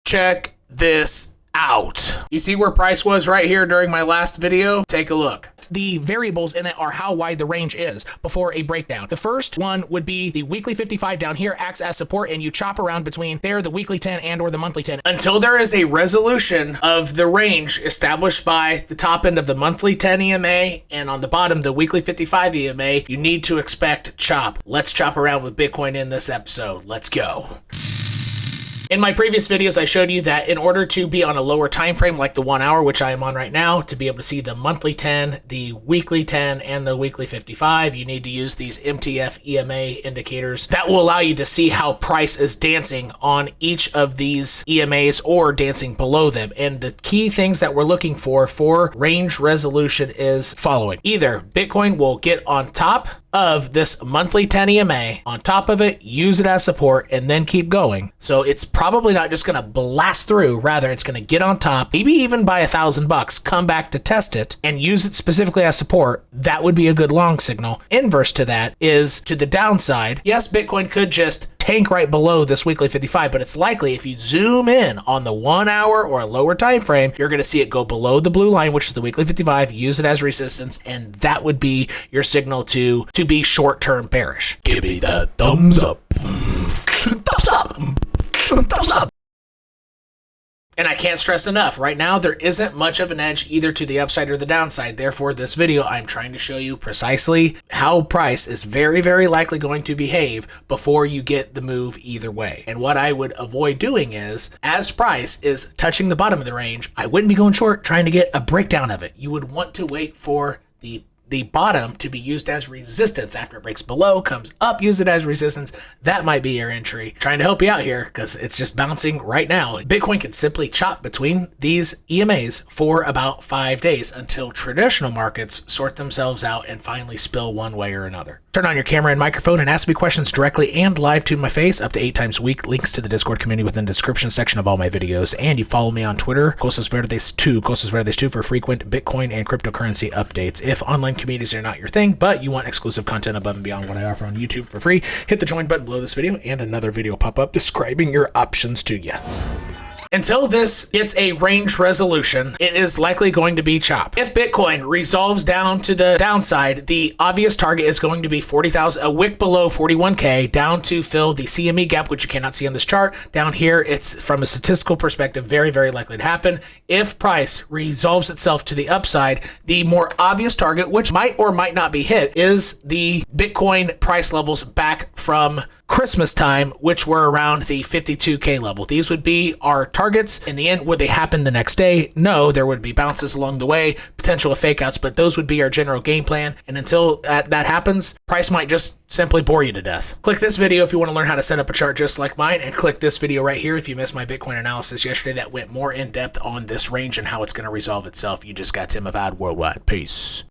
Check this out. You see where price was right here during my last video? Take a look. The variables in it are how wide the range is before a breakdown. The first one would be the weekly 55 down here acts as support, and you chop around between there, the weekly 10 and or the monthly 10 until there is a resolution of the range established by the top end of the monthly 10 EMA and on the bottom the weekly 55 EMA. You need to expect chop. Let's chop around with Bitcoin in this episode. Let's go. In my previous videos, I showed you that in order to be on a lower time frame like the 1 hour, which I am on right now, to be able to see the monthly 10, the weekly 10, and the weekly 55, you need to use these MTF EMA indicators. That will allow you to see how price is dancing on each of these EMAs or dancing below them. And the key things that we're looking for range resolution is following. Either Bitcoin will get on top of this monthly 10 EMA, on top of it, use it as support, and then keep going. So it's probably not just going to blast through, rather it's going to get on top, maybe even buy $1,000, come back to test it, and use it specifically as support. That would be a good long signal. Inverse to that is to the downside. Yes, Bitcoin could just tank right below this weekly 55, but it's likely if you zoom in on the 1 hour or a lower time frame, you're going to see it go below the blue line, which is the weekly 55, use it as resistance, and that would be your signal to be short-term bearish. Give me that thumbs up. Thumbs up. Thumbs up. And I can't stress enough, right now there isn't much of an edge either to the upside or the downside. Therefore, this video, I'm trying to show you precisely how price is very, very likely going to behave before you get the move either way. And what I would avoid doing is, as price is touching the bottom of the range, I wouldn't be going short trying to get a breakdown of it. You would want to wait for the bottom to be used as resistance. After it breaks below, comes up, use it as resistance. That might be your entry. Trying to help you out here because it's just bouncing right now. Bitcoin can simply chop between these EMAs for about 5 days until traditional markets sort themselves out and finally spill one way or another. Turn on your camera and microphone and ask me questions directly and live to my face up to 8 times a week. Links to the Discord community within the description section of all my videos. And you follow me on Twitter, 𝘾𝙤𝙣𝙣𝙗 for frequent Bitcoin and cryptocurrency updates. If online communities are not your thing, but you want exclusive content above and beyond what I offer on YouTube for free, hit the join button below this video and another video will pop up describing your options to you. Until this gets a range resolution, it is likely going to be chop. If Bitcoin resolves down to the downside, the obvious target is going to be 40,000, a wick below 41K, down to fill the CME gap, which you cannot see on this chart. Down here, it's from a statistical perspective, very, very likely to happen. If price resolves itself to the upside, the more obvious target, which might or might not be hit, is the Bitcoin price levels back from Christmas time, which were around the 52K level. These would be our targets. In the end, would they happen the next day? No, there would be bounces along the way, potential of fake outs, but those would be our general game plan. And until that happens, price might just simply bore you to death. Click this video if you want to learn how to set up a chart just like mine, and click this video right here if you missed my Bitcoin analysis yesterday that went more in depth on this range and how it's going to resolve itself. You just got 𝐶𝐻𝑚𝐻𝑎𝑑 worldwide. Peace.